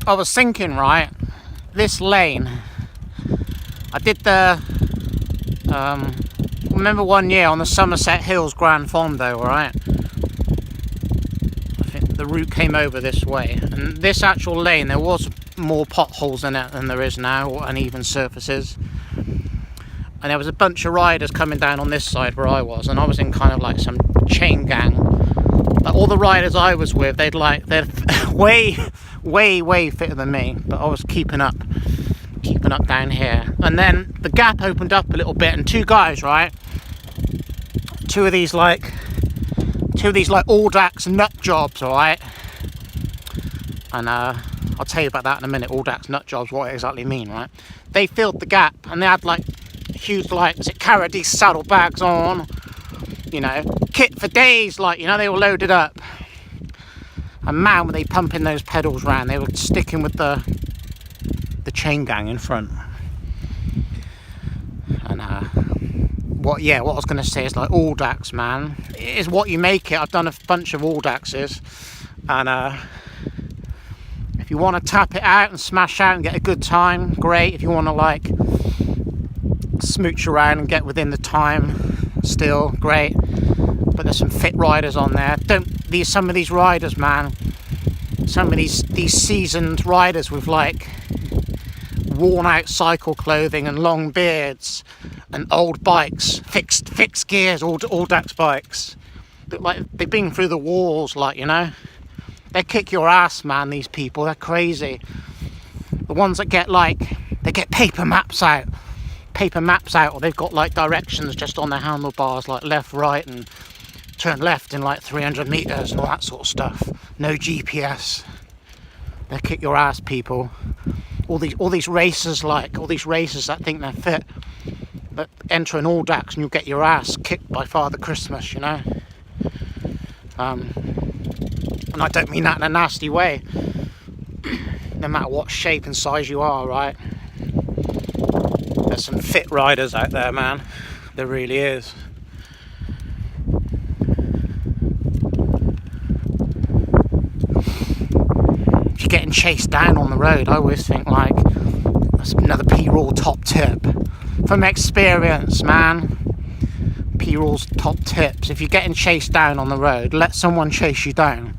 I was thinking, right, this lane, I did the, remember one year on the Somerset Hills Grand Fondo, right? I think the route came over this way, and this actual lane, there was more potholes in it than there is now, or uneven surfaces. And there was a bunch of riders coming down on this side where I was, and I was in kind of like some chain gang. Like all the riders I was with, they're way fitter than me, but I was keeping up down here. And then the gap opened up a little bit, and two guys, right, two of these like Audax nut jobs, right, and I'll tell you about that in a minute. Audax nut jobs, what it exactly mean, right? They filled the gap, and they had like huge, like, carried these saddlebags on, you know, kit for days, like, you know, they were loaded up. And man, were they pumping those pedals round. They were sticking with the chain gang in front. And what I was going to say is, like, Audax, man, it is what you make it. I've done a bunch of Audaxes, and if you want to tap it out and smash out and get a good time, great. If you want to, like, smooch around and get within the time, still great. But there's some fit riders on there. Some of these riders, man, some of these seasoned riders with like worn out cycle clothing and long beards and old bikes, fixed gears, Audax bikes, look like they've been through the walls, like, you know. They kick your ass, man, these people. They're crazy. The ones that get paper maps out, or they've got like directions just on their handlebars, like left, right, and turn left in like 300 meters and all that sort of stuff. No GPS. They kick your ass, people. All these racers that think they're fit, but enter an Audax and you'll get your ass kicked by Father Christmas, you know. And I don't mean that in a nasty way. No matter what shape and size you are, right? There's some fit riders out there, man. There really is. If you're getting chased down on the road, I always think, like, that's another P-Raw top tip. From experience, man. P-Raw's top tips. If you're getting chased down on the road, let someone chase you down.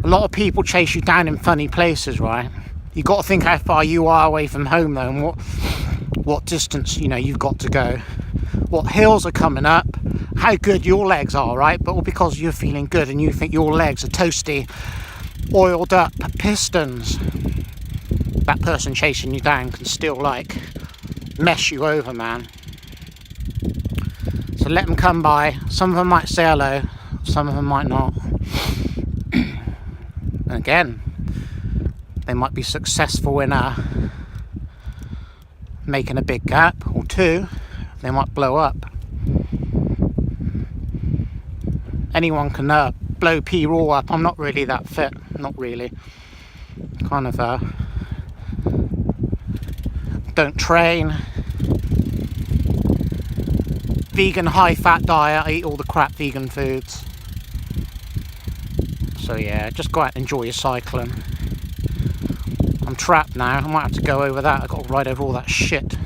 A lot of people chase you down in funny places, right? You got to think how far you are away from home, though, and what distance, you know, you've got to go. What hills are coming up, how good your legs are, right? But all because you're feeling good and you think your legs are toasty, oiled up pistons. That person chasing you down can still, like, mess you over, man. So let them come by. Some of them might say hello, some of them might not. And again, they might be successful in making a big gap, or two, they might blow up. Anyone can blow P-Raw up. I'm not really that fit, not really. Kind of don't train. Vegan high-fat diet. I eat all the crap vegan foods. So yeah, just go out and enjoy your cycling. I'm trapped now. I might have to go over that. I've got to ride over all that shit.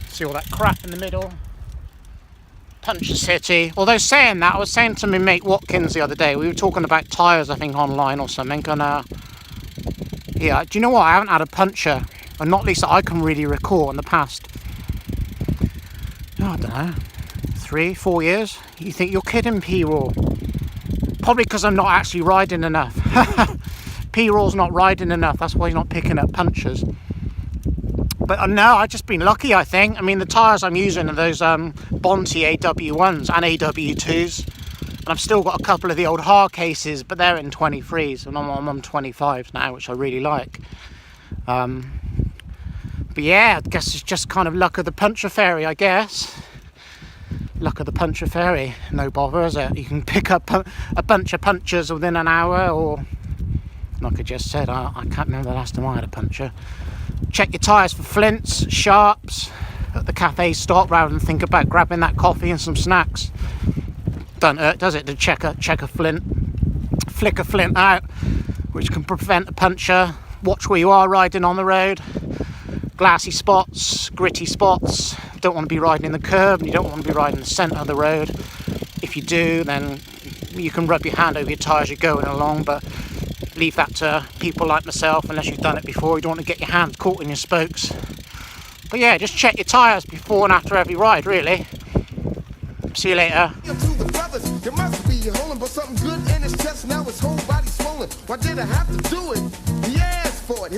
See all that crap in the middle. Puncher City. Although saying that, I was saying to my mate Watkins the other day, we were talking about tyres, I think, online or something, and yeah, do you know what? I haven't had a puncture, or not least that I can really recall, in the past, I don't know, 3-4 years. You think you're kidding, P-Raw? Probably because I'm not actually riding enough. P-Raw's not riding enough, that's why he's not picking up punches. But no, I've just been lucky, I think. I mean, the tyres I'm using are those Bonti AW1s and AW2s. And I've still got a couple of the old hard cases, but they're in 23s, and I'm on 25s now, which I really like. But yeah, I guess it's just kind of luck of the puncture fairy, I guess. Luck of the puncture fairy, no bother, is it? You can pick up a bunch of punctures within an hour, or like I just said, I can't remember the last time I had a puncture. Check your tyres for flints, sharps at the cafe stop, rather than think about grabbing that coffee and some snacks. Don't hurt, does it, to check a flint, flick a flint out, which can prevent a puncture. Watch where you are riding on the road. Glassy spots, gritty spots. You don't want to be riding in the curb, and you don't want to be riding in the centre of the road. If you do, then you can rub your hand over your tyre as you're going along, but leave that to people like myself unless you've done it before. You don't want to get your hand caught in your spokes. But yeah, just check your tyres before and after every ride, really. See you later. There must be holding but something good in his chest. Now his whole body's swollen. Why did I have to do it? He asked for it.